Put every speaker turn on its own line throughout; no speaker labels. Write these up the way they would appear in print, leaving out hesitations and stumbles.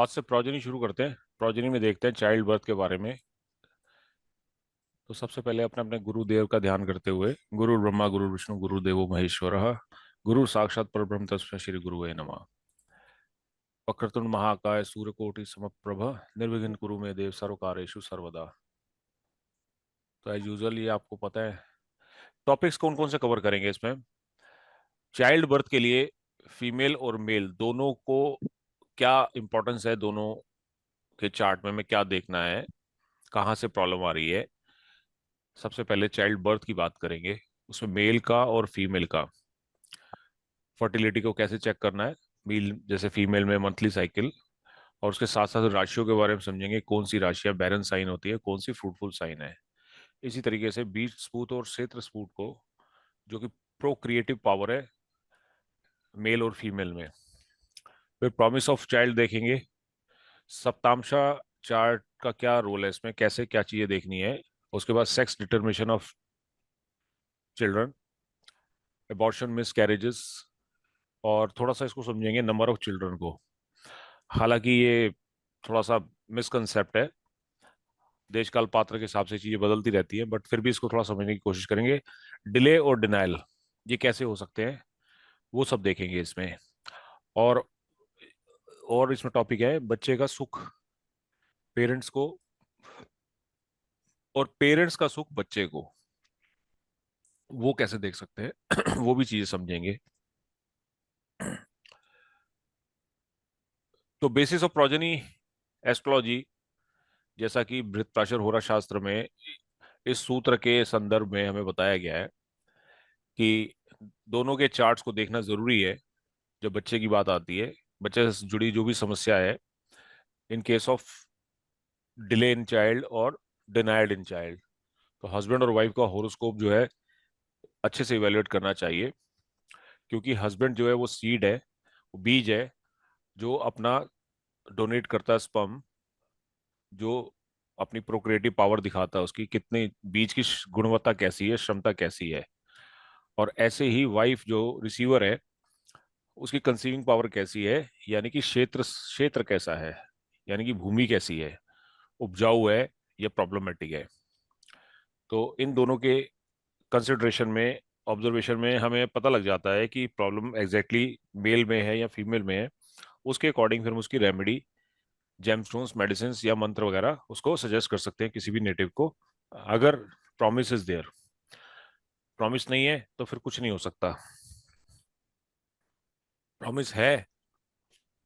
आज से प्रोजेनी शुरू करते हैं। प्रोजेनी में देखते हैं चाइल्ड बर्थ के बारे में। तो सबसे पहले अपने अपने गुरुदेव का ध्यान करते हुए, गुरु ब्रह्मा गुरु विष्णु गुरुदेवो महेश्वरः, गुरु साक्षात परब्रह्म तस्मै श्री गुरुवे नमः। वक्रतुंड महाकाय सूर्यकोटि समप्रभ, निर्विघ्न कुरु मे देव सर्वकार्येषु सर्वदा। तो एज यूजुअल ये आपको पता है टॉपिक्स कौन कौन से कवर करेंगे इसमें। चाइल्ड बर्थ के लिए फीमेल और मेल दोनों को क्या इंपॉर्टेंस है, दोनों के चार्ट में हमें क्या देखना है, कहाँ से प्रॉब्लम आ रही है। सबसे पहले चाइल्ड बर्थ की बात करेंगे, उसमें मेल का और फीमेल का। फर्टिलिटी को कैसे चेक करना है, मेल जैसे फीमेल में मंथली साइकिल, और उसके साथ साथ राशियों के बारे में समझेंगे, कौन सी राशियां बैरन साइन होती है, कौन सी फ्रूटफुल साइन है। इसी तरीके से बीज स्पूत और क्षेत्र स्पूत को, जो कि प्रोक्रिएटिव पावर है मेल और फीमेल में। फिर प्रॉमिस ऑफ चाइल्ड देखेंगे, सप्तांशा चार्ट का क्या रोल है इसमें, कैसे क्या चीजें देखनी है। उसके बाद sex determination of children, abortion miss carriages, और थोड़ा सा इसको समझेंगे नंबर ऑफ चिल्ड्रन को। हालांकि ये थोड़ा सा मिसकंसेप्ट है, देश काल पात्र के हिसाब से चीजें बदलती रहती है, बट फिर भी इसको थोड़ा समझने की कोशिश करेंगे। डिले और डिनाइल ये कैसे हो सकते हैं, वो सब देखेंगे इसमें। और इसमें टॉपिक है बच्चे का सुख पेरेंट्स को, और पेरेंट्स का सुख बच्चे को, वो कैसे देख सकते हैं वो भी चीजें समझेंगे। तो बेसिस ऑफ प्रोजेनी एस्ट्रोलॉजी, जैसा कि बृहत्प्राचर होरा शास्त्र में इस सूत्र के संदर्भ में हमें बताया गया है कि दोनों के चार्ट्स को देखना जरूरी है जब बच्चे की बात आती है। बच्चे से जुड़ी जो भी समस्या है, in case of delay in child और डिनाइड इन चाइल्ड, तो हस्बैंड और वाइफ का होरोस्कोप जो है अच्छे से इवेल्युएट करना चाहिए। क्योंकि हस्बैंड जो है वो सीड है, वो बीज है, जो अपना डोनेट करता है स्पर्म, जो अपनी प्रोक्रिएटिव पावर दिखाता है, उसकी कितनी बीज की गुणवत्ता कैसी है, क्षमता कैसी है। और ऐसे ही वाइफ जो रिसीवर है, उसकी कंसीविंग पावर कैसी है, यानी कि क्षेत्र क्षेत्र कैसा है, यानी कि भूमि कैसी है, उपजाऊ है या प्रॉब्लमेटिक है। तो इन दोनों के कंसिडरेशन में, ऑब्जर्वेशन में हमें पता लग जाता है कि प्रॉब्लम एग्जैक्टली मेल में है या फीमेल में है। उसके अकॉर्डिंग फिर हम उसकी रेमेडी, जेमस्टोन्स, मेडिसिन या मंत्र वगैरह उसको सजेस्ट कर सकते हैं किसी भी नेटिव को, अगर प्रॉमिस इज देयर। प्रॉमिस नहीं है तो फिर कुछ नहीं हो सकता। प्रॉमिस है,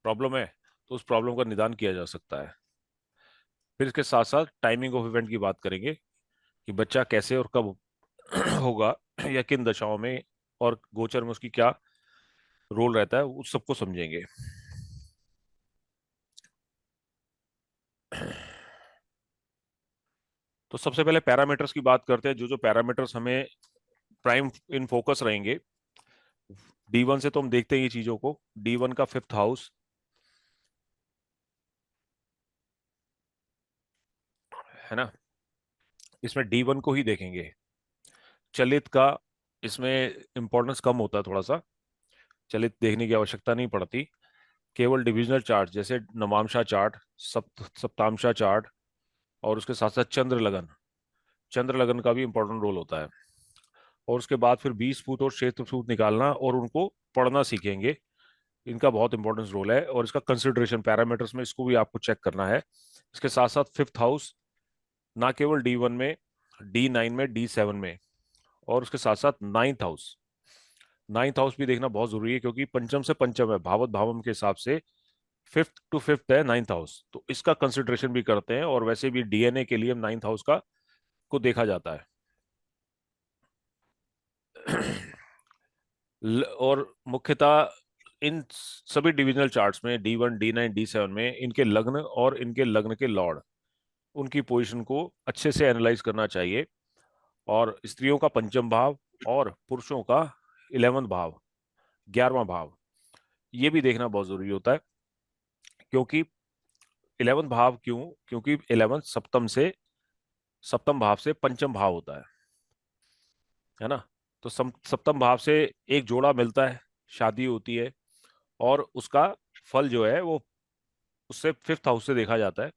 प्रॉब्लम है, तो उस प्रॉब्लम का निदान किया जा सकता है। फिर इसके साथ साथ टाइमिंग ऑफ इवेंट की बात करेंगे कि बच्चा कैसे और कब होगा, या किन दशाओं में, और गोचर में उसकी क्या रोल रहता है, उस सबको समझेंगे। तो सबसे पहले पैरामीटर्स की बात करते हैं, जो जो पैरामीटर्स हमें प्राइम इन फोकस रहेंगे। D1 से तो हम देखते हैं ये चीजों को। D1 का फिफ्थ हाउस है ना, इसमें D1 को ही देखेंगे। चलित का इसमें इंपॉर्टेंस कम होता है थोड़ा सा, चलित देखने की आवश्यकता नहीं पड़ती। केवल डिविजनल चार्ट जैसे नवामशा चार्ट, सप्तामशा चार्ट, और उसके साथ साथ चंद्र लगन का भी इंपॉर्टेंट रोल होता है। और उसके बाद फिर 20 फुट और क्षेत्र फुट निकालना और उनको पढ़ना सीखेंगे। इनका बहुत इंपॉर्टेंस रोल है, और इसका कंसिडरेशन पैरामीटर्स में इसको भी आपको चेक करना है। इसके साथ साथ फिफ्थ हाउस, ना केवल D1 में, D9 में, D7 में, और उसके साथ साथ नाइन्थ हाउस भी देखना बहुत जरूरी है, क्योंकि पंचम से पंचम है, भावत भावम के हिसाब से फिफ्थ टू फिफ्थ है नाइन्थ हाउस, तो इसका कंसिडरेशन भी करते हैं। और वैसे भी DNA के लिए नाइन्थ हाउस का को देखा जाता है। और मुख्यतः इन सभी डिविजनल चार्ट्स में D1 D9 D7 में इनके लग्न और इनके लग्न के लॉर्ड, उनकी पोजीशन को अच्छे से एनालाइज करना चाहिए। और स्त्रियों का पंचम भाव और पुरुषों का 11वां भाव, 11वां भाव, ये भी देखना बहुत जरूरी होता है। क्योंकि 11वां भाव क्यों, क्योंकि 11 सप्तम भाव से पंचम भाव होता है ना। तो सप्तम भाव से एक जोड़ा मिलता है, शादी होती है, और उसका फल जो है वो उससे फिफ्थ हाउस से देखा जाता है,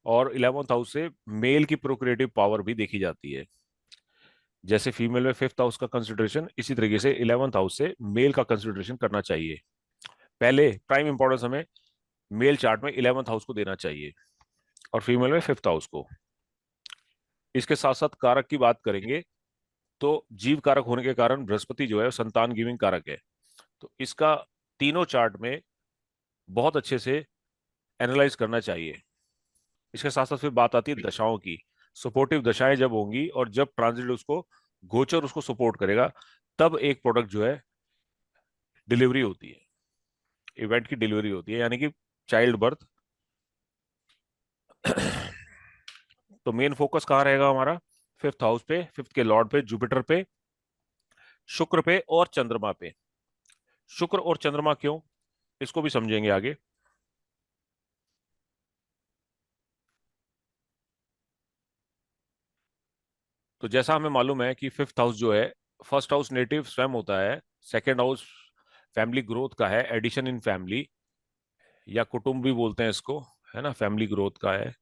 और 11th हाउस से मेल की प्रोक्रिएटिव पावर भी देखी जाती है। जैसे फीमेल में फिफ्थ हाउस का कंसिडरेशन, इसी तरीके से 11th हाउस से मेल का कंसिडरेशन करना चाहिए। पहले प्राइम इंपॉर्टेंस हमें मेल चार्ट में 11th हाउस को देना चाहिए, और फीमेल में फिफ्थ हाउस को। इसके साथ साथ कारक की बात करेंगे तो जीव कारक होने के कारण बृहस्पति जो है संतान गिविंग कारक है। तो इसका तीनों चार्ट में बहुत अच्छे से एनालाइज करना चाहिए। इसके साथ साथ फिर बात आती है दशाओं की। सपोर्टिव दशाएं जब होंगी और जब ट्रांजिट उसको, गोचर उसको सपोर्ट करेगा, तब एक प्रोडक्ट जो है डिलीवरी होती है, इवेंट की डिलीवरी होती है, यानी कि चाइल्ड बर्थ। तो मेन फोकस कहाँ रहेगा हमारा? फिफ्थ हाउस पे, फिफ्थ के लॉर्ड पे, जुपिटर पे, शुक्र पे और चंद्रमा पे। शुक्र और चंद्रमा क्यों, इसको भी समझेंगे आगे। तो जैसा हमें मालूम है कि फिफ्थ हाउस जो है, फर्स्ट हाउस नेटिव स्वयं होता है, सेकंड हाउस फैमिली ग्रोथ का है, एडिशन इन फैमिली, या कुटुंब भी बोलते हैं इसको, है ना, फैमिली ग्रोथ का है।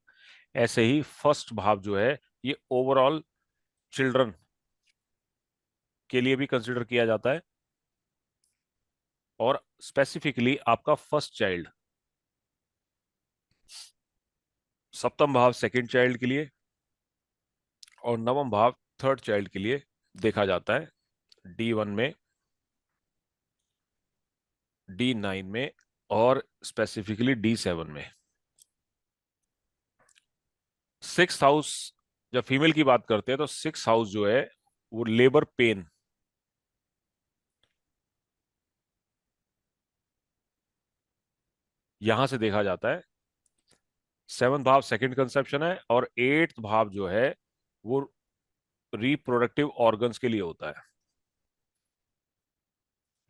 ऐसे ही फर्स्ट भाव जो है, ये ओवरऑल चिल्ड्रन के लिए भी कंसिडर किया जाता है, और स्पेसिफिकली आपका फर्स्ट चाइल्ड। सप्तम भाव सेकंड चाइल्ड के लिए, और नवम भाव थर्ड चाइल्ड के लिए देखा जाता है, D1 में, D9 में, और स्पेसिफिकली D7 में। सिक्स हाउस, जब फीमेल की बात करते हैं तो सिक्स हाउस जो है वो लेबर पेन, यहां से देखा जाता है। सेवन्थ भाव सेकंड कंसेप्शन है, और एट्थ भाव जो है वो रिप्रोडक्टिव ऑर्गन्स के लिए होता है,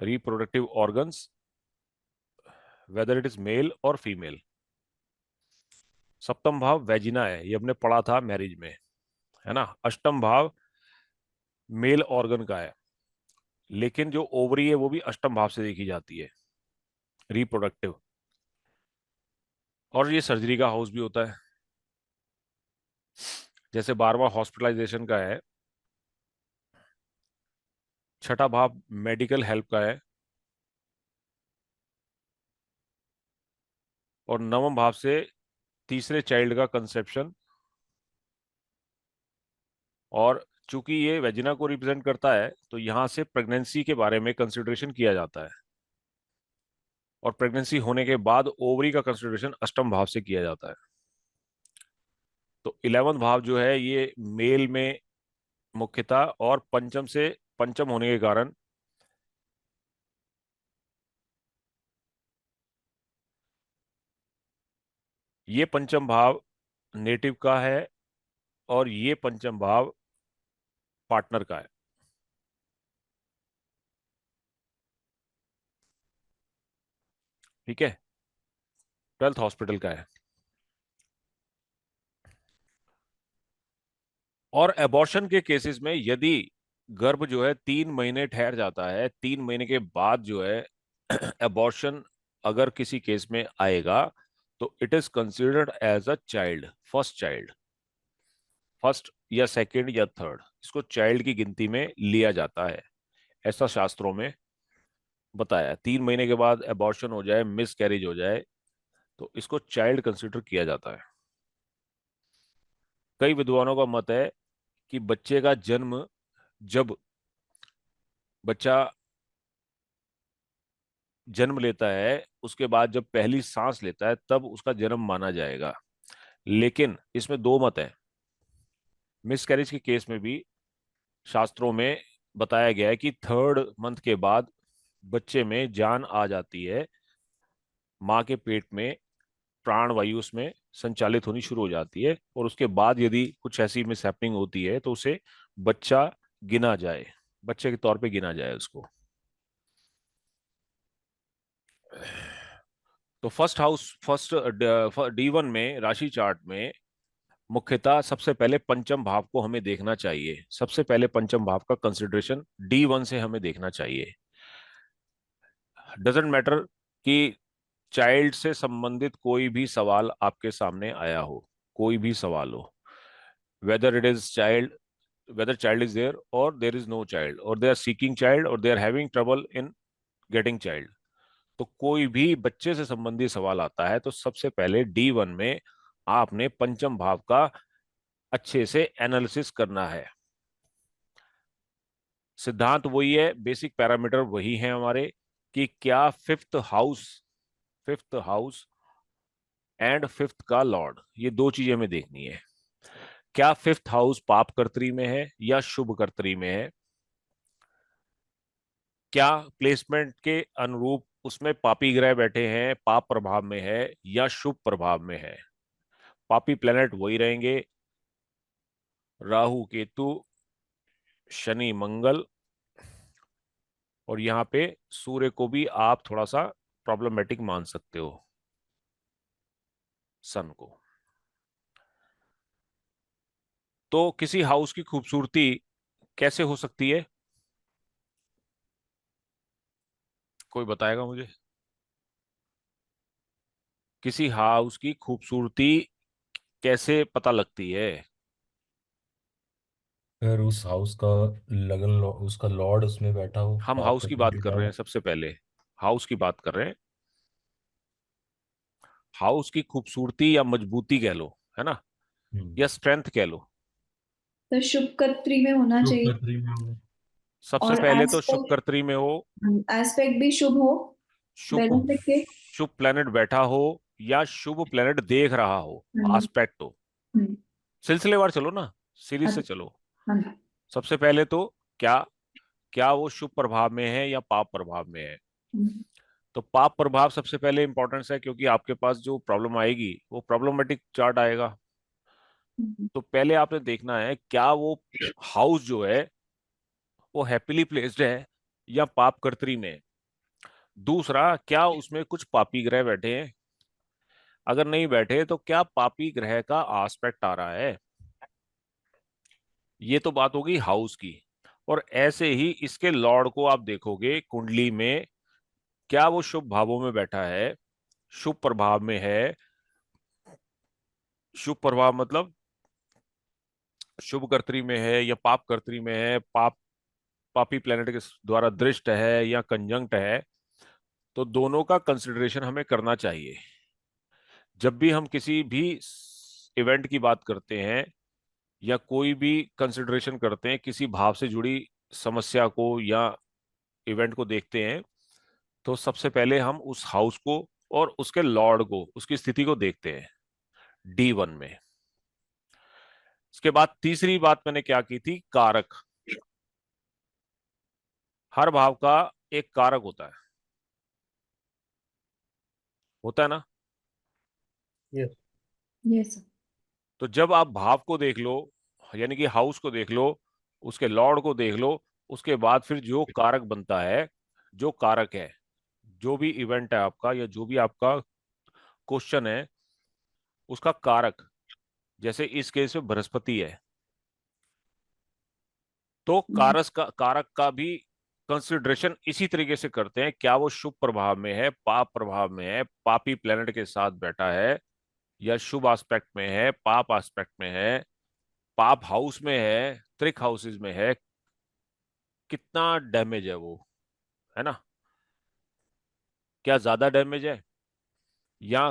reproductive organs, whether it is male और फीमेल। सप्तम भाव वेजिना है, ये हमने पढ़ा था मैरिज में, है ना। अष्टम भाव मेल ऑर्गन का है, लेकिन जो ओवरी है वो भी अष्टम भाव से देखी जाती है, रिप्रोडक्टिव। और ये सर्जरी का हाउस भी होता है, जैसे 12वां हॉस्पिटलाइजेशन का है, छठा भाव मेडिकल हेल्प का है, और नवम भाव से तीसरे चाइल्ड का कंसेप्शन। और चूंकि ये वेजिना को रिप्रेजेंट करता है, तो यहां से प्रेगनेंसी के बारे में कंसिडरेशन किया जाता है, और प्रेगनेंसी होने के बाद ओवरी का कंसिडरेशन अष्टम भाव से किया जाता है। तो 11वां भाव जो है ये मेल में मुख्यतः, और पंचम से, पंचम होने के कारण ये पंचम भाव नेटिव का है, और ये पंचम भाव पार्टनर का है। ठीक है, 12th हॉस्पिटल का है। और एबॉर्शन के केसेस में यदि गर्भ जो है 3 महीने ठहर जाता है, 3 महीने के बाद जो है एबॉर्शन अगर किसी केस में आएगा, तो it is considered as a child, first child, first या सेकंड या थर्ड, इसको चाइल्ड की गिनती में लिया जाता है। ऐसा शास्त्रों में बताया है। 3 महीने के बाद एबॉर्शन हो जाए, मिस कैरेज हो जाए, तो इसको चाइल्ड कंसिडर किया जाता है। कई विद्वानों का मत है कि बच्चे का जन्म, जब बच्चा जन्म लेता है, उसके बाद जब पहली सांस लेता है, तब उसका जन्म माना जाएगा। लेकिन इसमें दो मत है। मिसकैरेज के केस में भी शास्त्रों में बताया गया है कि थर्ड मंथ के बाद बच्चे में जान आ जाती है, माँ के पेट में प्राण वायु उसमें संचालित होनी शुरू हो जाती है, और उसके बाद यदि कुछ ऐसी मिसहैपनिंग होती है तो उसे बच्चा गिना जाए, बच्चे के तौर पे गिना जाए उसको। तो फर्स्ट हाउस, फर्स्ट D1 में राशि चार्ट में मुख्यतः सबसे पहले पंचम भाव को हमें देखना चाहिए, सबसे पहले पंचम भाव का कंसिडरेशन D1 से हमें देखना चाहिए। डजेंट मैटर कि चाइल्ड से संबंधित कोई भी सवाल आपके सामने आया हो, कोई भी सवाल हो, whether it is child, whether child is there or there is no child, or they are seeking child or they are having trouble in getting child, तो कोई भी बच्चे से संबंधित सवाल आता है तो सबसे पहले D1 में आपने पंचम भाव का अच्छे से एनालिसिस करना है। सिद्धांत वही है, बेसिक पैरामीटर वही है हमारे, कि क्या फिफ्थ हाउस एंड फिफ्थ का लॉर्ड, ये दो चीजें हमें देखनी है। क्या फिफ्थ हाउस पाप कर्तरी में है या शुभ कर्तरी में है, क्या प्लेसमेंट के अनुरूप उसमें पापी ग्रह बैठे हैं, पाप प्रभाव में है या शुभ प्रभाव में है। पापी प्लेनेट वही रहेंगे, राहु केतु शनि मंगल, और यहां पे सूर्य को भी आप थोड़ा सा प्रॉब्लमेटिक मान सकते हो, सन को। तो किसी हाउस की खूबसूरती कैसे हो सकती है, कोई बताएगा मुझे? किसी हाउस की खूबसूरती कैसे पता लगती है?
अगर उस हाउस का उसका लॉर्ड उसमें बैठा हो,
हम
पाप
हाउस
का
की बात कर
बैठा
रहे हैं,
हो।
सबसे पहले हाउस की बात कर रहे हैं। हाउस की खूबसूरती या मजबूती कह लो, है ना,
हम्म।
या स्ट्रेंथ कह लो।
तो शुभ कत्री में होना
शुभ
चाहिए।
कर्तरी में होगा।
सबसे
और
पहले तो शुभ
एस्पेक्ट,
कर्तरी में हो,
एस्पेक्ट भी शुभ हो,
शुभ
बेनिफिट के।
शुभ प्लेनेट बैठा हो या शुभ प्लेनेट देख रहा हो,
हाँ।
आस्पेक्ट हो।
हम्म।
सिलसिलेवार चलो ना, सीरीज से
अच्छा।
चलो।
हाँ।
सबसे पहले तो क्या क्या वो शुभ प्रभाव में है या पाप प्रभाव में है।
हम्म।
तो पाप प्रभाव सबसे पहले इंपॉर्टेंस है, क्योंकि आपके पास जो प्रॉब्लम आएगी वो प्रॉब्लमेटिक चार्ट आएगा।
हम्म।
तो पहले आपने देखना है क्या वो हाउस जो है वो हैप्पीली प्लेस्ड है या पाप कर्तरी में है। दूसरा, क्या उसमें कुछ पापी ग्रह बैठे हैं, अगर नहीं बैठे तो क्या पापी ग्रह का आस्पेक्ट आ रहा है। ये तो बात होगी हाउस की। और ऐसे ही इसके लॉर्ड को आप देखोगे कुंडली में, क्या वो शुभ भावों में बैठा है, शुभ प्रभाव में है। शुभ प्रभाव मतलब शुभ कर्तरी में है या पाप कर्तरी में है, पापी प्लेनेट के द्वारा दृष्ट है या कंजंक्ट है। तो दोनों का कंसिडरेशन हमें करना चाहिए जब भी हम किसी भी इवेंट की बात करते हैं या कोई भी कंसिडरेशन करते हैं, किसी भाव से जुड़ी समस्या को या इवेंट को देखते हैं। तो सबसे पहले हम उस हाउस को और उसके लॉर्ड को, उसकी स्थिति को देखते हैं D1 में। इसके बाद तीसरी बात मैंने क्या की थी, कारक। हर भाव का एक कारक होता है ना।
यस।
यस।
तो जब आप भाव को देख लो, यानी कि हाउस को देख लो, उसके लॉर्ड को देख लो, उसके बाद फिर जो कारक बनता है, जो कारक है, जो भी इवेंट है आपका या जो भी आपका क्वेश्चन है, उसका कारक, जैसे इस केस में बृहस्पति है, तो कारक का भी कंसिडरेशन इसी तरीके से करते हैं, क्या वो शुभ प्रभाव में है, पाप प्रभाव में है, पापी प्लेनेट के साथ बैठा है, या शुभ एस्पेक्ट में है, पाप एस्पेक्ट में है, पाप हाउस में है, त्रिक हाउसेज में है, कितना डैमेज है वो, है ना, क्या ज्यादा डैमेज है या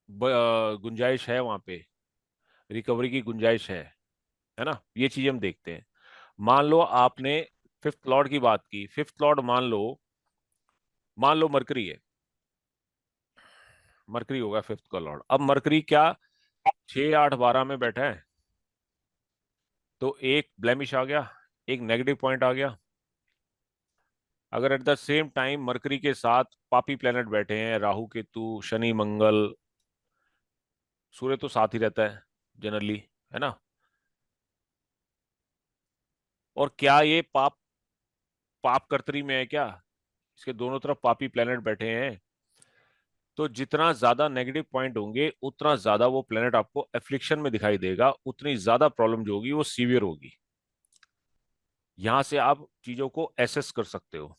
गुंजाइश है वहां पे, रिकवरी की गुंजाइश है ना, ये चीज हम देखते हैं। मान लो आपने फिफ्थ लॉर्ड की बात की, फिफ्थ लॉर्ड मान लो मरकरी है, मरकरी होगा फिफ्थ का लॉर्ड। अब मरकरी क्या 6 8 12 में बैठा है, तो एक ब्लेमिश आ गया, एक नेगेटिव पॉइंट आ गया। अगर at the same time mercury के साथ पापी प्लेनेट बैठे हैं, राहु केतु शनि मंगल, सूर्य तो साथ ही रहता है जनरली, है ना, और क्या ये पाप पाप कर्तरी में है क्या, इसके दोनों तरफ पापी प्लेनेट बैठे हैं, तो जितना ज्यादा नेगेटिव पॉइंट होंगे उतना ज्यादा वो प्लेनेट आपको एफ्लिक्शन में दिखाई देगा, उतनी ज्यादा प्रॉब्लम जो होगी वो सीवियर होगी। यहां से आप चीजों को एसेस कर सकते हो।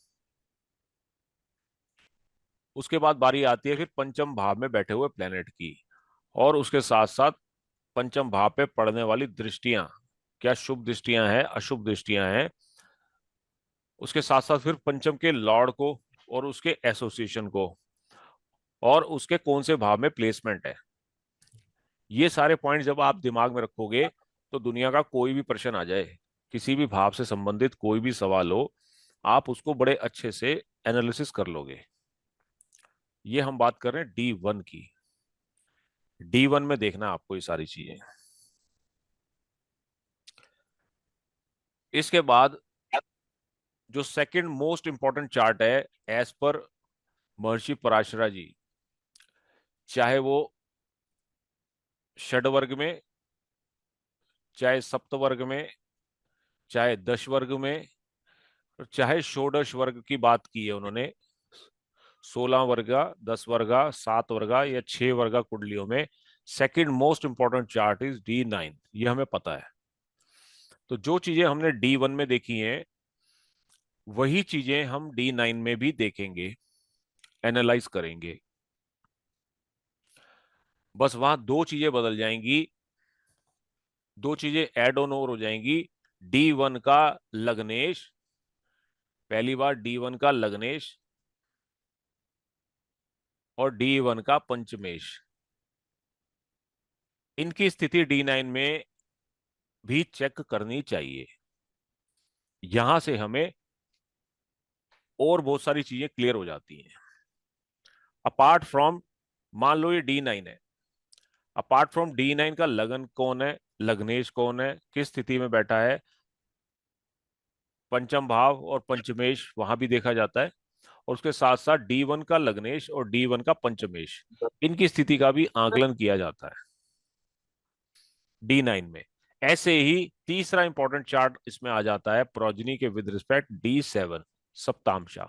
उसके बाद बारी आती है फिर पंचम भाव में बैठे हुए प्लेनेट की, और उसके साथ साथ पंचम भाव पे पड़ने वाली दृष्टियां, क्या शुभ दृष्टियां हैं, अशुभ दृष्टियां हैं। उसके साथ साथ फिर पंचम के लॉर्ड को और उसके एसोसिएशन को, और उसके कौन से भाव में प्लेसमेंट है। ये सारे पॉइंट जब आप दिमाग में रखोगे तो दुनिया का कोई भी प्रश्न आ जाए, किसी भी भाव से संबंधित कोई भी सवाल हो, आप उसको बड़े अच्छे से एनालिसिस कर लोगे। ये हम बात कर रहे हैं D1 की। D1 में देखना आपको ये सारी चीजें। इसके बाद जो सेकंड मोस्ट इंपॉर्टेंट चार्ट है एज पर महर्षि पराशरा जी, चाहे वो षड वर्ग में, चाहे सप्त वर्ग में, चाहे दश वर्ग में, और चाहे षोडश वर्ग की बात की है उन्होंने, 16 वर्गा, 10 वर्गा, 7 वर्गा या 6 वर्गा कुंडलियों में second most important chart is D9। ये हमें पता है। तो जो चीजें हमने D1 में देखी हैं वही चीजें हम D9 में भी देखेंगे, एनालाइज करेंगे। बस वहां दो चीजें बदल जाएंगी, दो चीजें एड ऑन ओवर हो जाएंगी। D1 का लग्नेश, पहली बार D1 का लग्नेश और D1 का पंचमेश, इनकी स्थिति D9 में भी चेक करनी चाहिए। यहां से हमें और बहुत सारी चीजें क्लियर हो जाती हैं। अपार्ट फ्रॉम, मान लो ये D9 है, अपार्ट फ्रॉम D9 का लगन कौन है, लग्नेश कौन है, किस स्थिति में बैठा है, पंचम भाव और पंचमेश वहां भी देखा जाता है। और उसके साथ साथ D1 का लग्नेश और D1 का पंचमेश, इनकी स्थिति का भी आकलन किया जाता है D9 में। ऐसे ही तीसरा इंपॉर्टेंट चार्ट इसमें आ जाता है प्रोजनी के विद रिस्पेक्ट D7, सप्तांशा।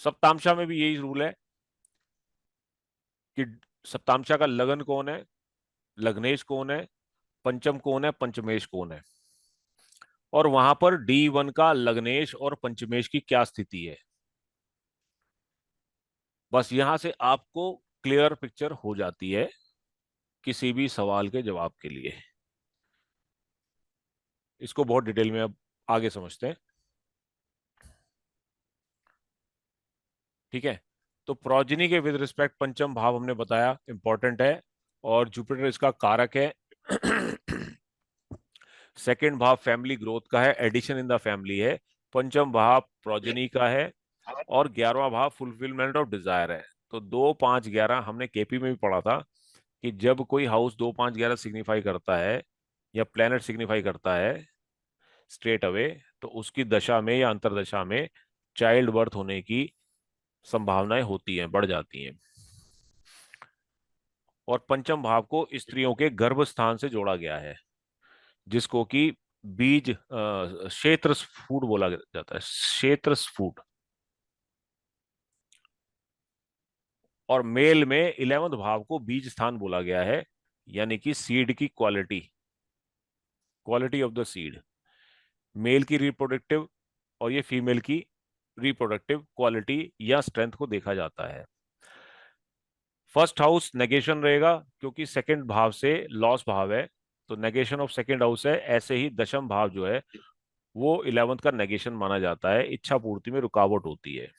सप्तांशा में भी यही रूल है कि सप्तांशा का लगन कौन है, लग्नेश कौन है, पंचम कौन है, पंचमेश कौन है, और वहां पर D1 का लग्नेश और पंचमेश की क्या स्थिति है। बस यहां से आपको क्लियर पिक्चर हो जाती है किसी भी सवाल के जवाब के लिए। इसको बहुत डिटेल में अब आगे समझते हैं। ठीक है, तो प्रोजनी के विद रिस्पेक्ट पंचम भाव हमने बताया इंपॉर्टेंट है, और जुपिटर इसका कारक है। सेकंड भाव फैमिली ग्रोथ का है, एडिशन इन द फैमिली है। पंचम भाव प्रोजनी का है, और 11वां भाव फुलफिलमेंट ऑफ डिजायर है। तो 2, 5, 11 हमने केपी में भी पढ़ा था कि जब कोई हाउस 2, 5, 11 सिग्निफाई करता है या प्लेनेट सिग्निफाई करता है स्ट्रेट अवे, तो उसकी दशा में या अंतरदशा में चाइल्ड बर्थ होने की संभावनाएं होती हैं, बढ़ जाती हैं। और पंचम भाव को स्त्रियों के गर्भ स्थान से जोड़ा गया है, जिसको कि बीज क्षेत्र स्फुट बोला जाता है, क्षेत्र स्फुट। और मेल में 11वें भाव को बीज स्थान बोला गया है, यानी कि सीड की quality, quality of the seed. Male की रिप्रोडक्टिव और ये फीमेल की रिप्रोडक्टिव क्वालिटी या स्ट्रेंथ को देखा जाता है। फर्स्ट हाउस नेगेशन रहेगा क्योंकि सेकंड भाव से लॉस भाव है, तो नेगेशन ऑफ सेकंड हाउस है। ऐसे ही दशम भाव जो है वो 11th का नेगेशन माना जाता है, इच्छा पूर्ति में रुकावट होती है।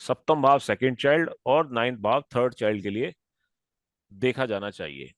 सप्तम भाव सेकंड चाइल्ड और 9th भाव थर्ड चाइल्ड के लिए देखा जाना चाहिए।